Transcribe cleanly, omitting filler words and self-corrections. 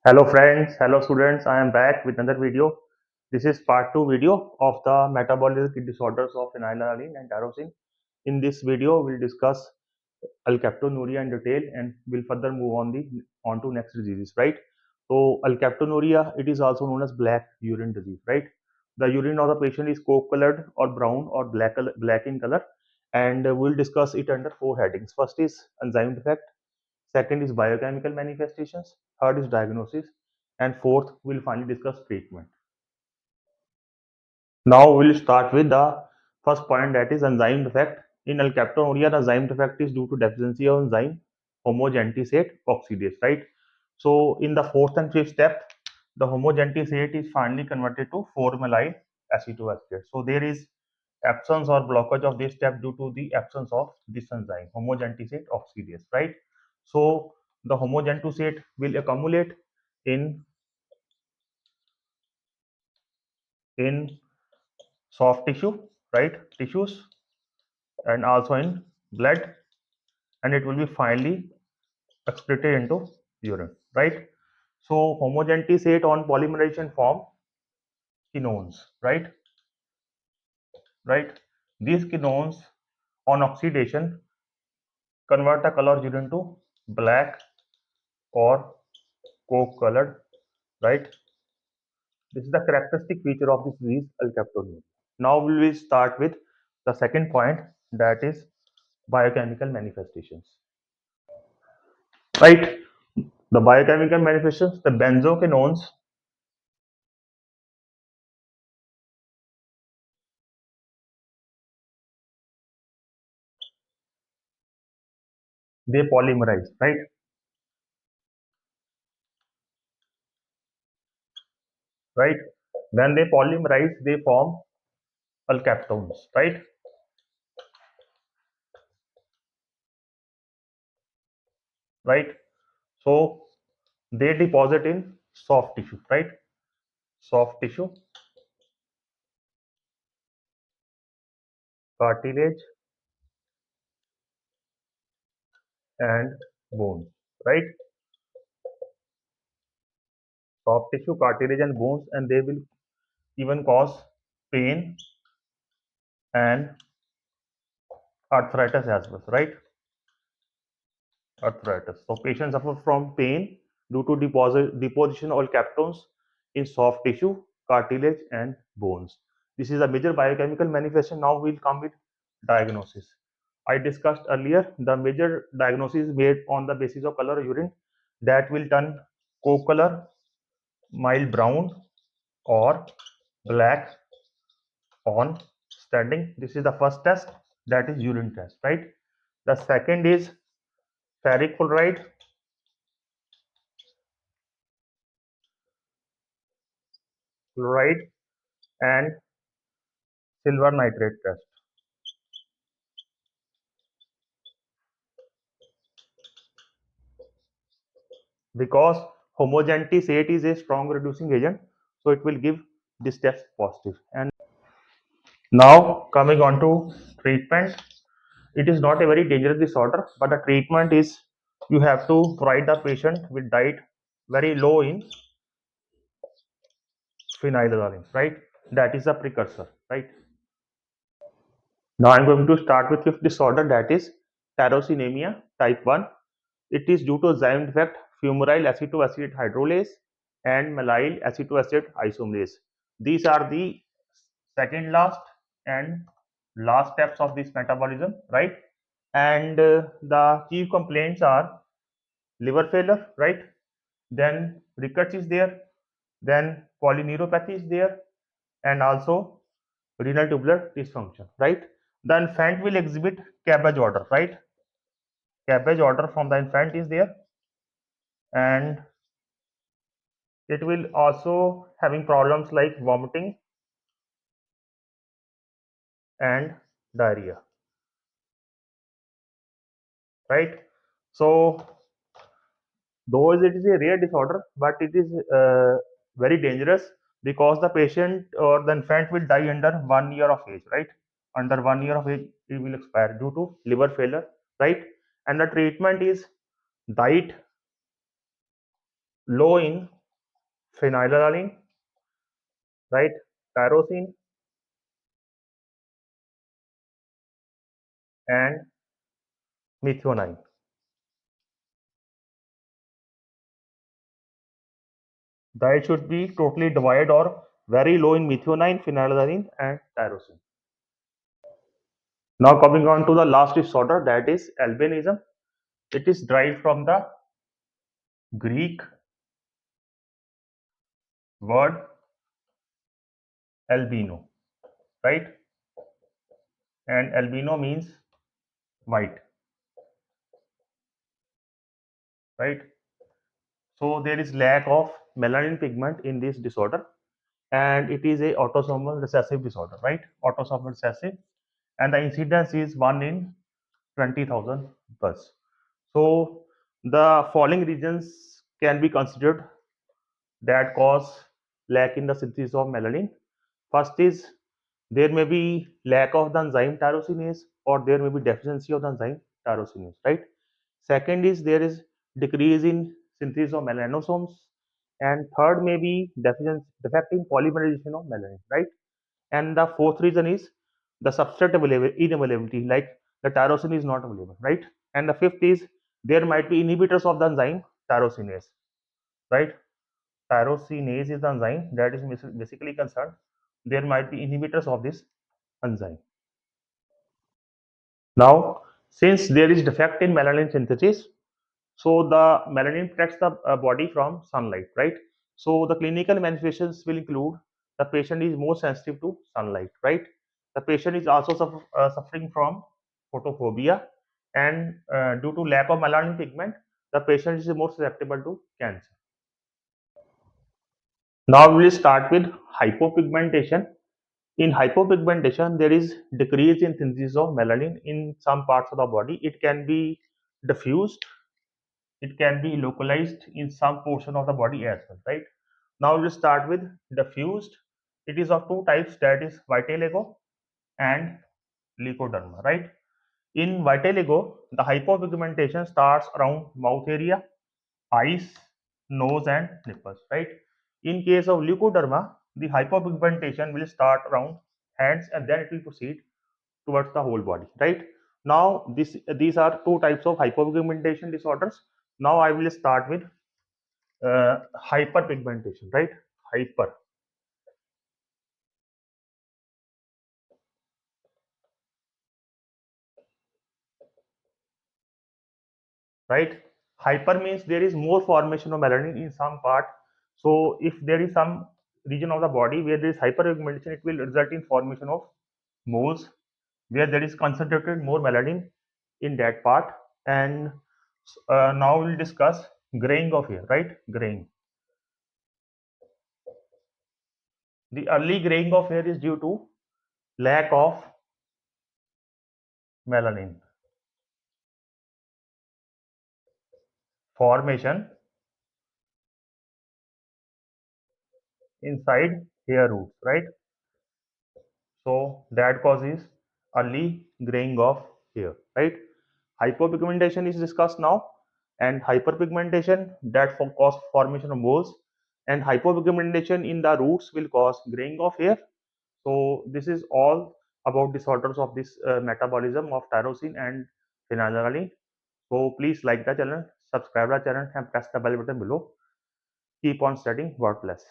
Hello friends, hello students, I am back with another video. This is part 2 video of the metabolic disorders of phenylalanine and tyrosine. In this video, we'll discuss alkaptonuria in detail and we'll further move on to next diseases, right? So alkaptonuria, it is also known as black urine disease, right? The urine of the patient is coke colored or brown or black in color, and we'll discuss it under four headings. First is enzyme defect. Second is biochemical manifestations. Third is diagnosis. And fourth, we'll finally discuss treatment. Now we'll start with the first point, that is enzyme defect. In alkaptonuria, the enzyme defect is due to deficiency of enzyme homogentisate oxidase, right? So in the fourth and fifth step, the homogentisate is finally converted to 4-mallyl acetoacetate. So there is absence or blockage of this step due to the absence of this enzyme homogentisate oxidase, right? So the homogentisate will accumulate in in soft tissue, right, tissues, and also in blood, and it will be finally excreted into urine, right? So homogentisate on polymerization form ketones, right? These ketones on oxidation convert the color urine to black or coke colored, right? This is the characteristic feature of this disease, alkaptonuria. Now we will start with the second point, that is biochemical manifestations, right? The biochemical manifestations, the benzokinones, they polymerize, right? When they polymerize, they form alkaptones, right? So they deposit in soft tissue, right? Soft tissue, cartilage, and bones, right? Soft tissue, cartilage, and bones, and they will even cause pain and arthritis as well, right? Arthritis. So patients suffer from pain due to deposition of captones in soft tissue, cartilage, and bones. This is a major biochemical manifestation. Now we'll come with diagnosis. I discussed earlier the major diagnosis is made on the basis of color of urine, that will turn coke color, mild brown, or black on standing. This is the first test, that is urine test, right? The second is ferric chloride, and silver nitrate test. Because homogeneity is a strong reducing agent, so it will give this test positive. And now coming on to treatment, it is not a very dangerous disorder, but the treatment is, you have to provide the patient with diet very low in phenylalanine, right? That is a precursor, right? Now I'm going to start with fifth disorder, that is tyrosinemia type 1. It is due to enzyme defect fumaryl acetoacetate hydrolase and mallyl acetoacetate isomerase. These are the second last and last steps of this metabolism, right? And the chief complaints are liver failure, right? Then rickets is there, then polyneuropathy is there, and also renal tubular dysfunction, right? The infant will exhibit cabbage order, right? Cabbage order from the infant is there, and it will also having problems like vomiting and diarrhea, right? So though it is a rare disorder, but it is very dangerous, because the patient or the infant will die under 1 year of age, right? Under 1 year of age, it will expire due to liver failure, right? And the treatment is diet low in phenylalanine, right? Tyrosine and methionine. Diet should be totally devoid or very low in methionine, phenylalanine, and tyrosine. Now coming on to the last disorder, that is albinism. It is derived from the Greek word albino, right? And albino means white, right? So there is lack of melanin pigment in this disorder, and it is a autosomal recessive disorder, right? Autosomal recessive, and the incidence is 1 in 20,000 plus. So the following regions can be considered that cause lack in the synthesis of melanin. First is there may be lack of the enzyme tyrosinase, or there may be deficiency of the enzyme tyrosinase, right? Second is there is decrease in synthesis of melanosomes, and third may be deficiency defect in polymerization of melanin, right? And the fourth reason is the substrate inavailability, like the tyrosine is not available, right? And the fifth is there might be inhibitors of the enzyme tyrosinase, right? Tyrosinase is the enzyme that is basically concerned. There might be inhibitors of this enzyme. Now, since there is defect in melanin synthesis, so the melanin protects the body from sunlight, right? So the clinical manifestations will include the patient is more sensitive to sunlight, right? The patient is also suffering from photophobia, and due to lack of melanin pigment, the patient is more susceptible to cancer. Now we will start with hypopigmentation. In hypopigmentation, there is decrease in synthesis of melanin in some parts of the body. It can be diffused, it can be localized in some portion of the body as well, right? Now we'll start with diffused. It is of two types, that is vitiligo and leukoderma, right? In vitiligo, the hypopigmentation starts around mouth area, eyes, nose, and nipples, right? In case of leukoderma, the hypopigmentation will start around hands and then it will proceed towards the whole body, right? Now, these are two types of hypopigmentation disorders. Now, I will start with hyperpigmentation, right? Hyper, right? Hyper means there is more formation of melanin in some part. So, if there is some region of the body where there is hyperpigmentation, it will result in formation of moles where there is concentrated more melanin in that part. And now we'll discuss graying of hair, right? Graying. The early graying of hair is due to lack of melanin formation inside hair roots, right? So that causes early graying of hair, right? Hypopigmentation is discussed now, and hyperpigmentation that cause formation of moles, and hypopigmentation in the roots will cause graying of hair. So this is all about disorders of this metabolism of tyrosine and phenylalanine. So please like the channel, subscribe the channel, and press the bell button below. Keep on studying. God bless.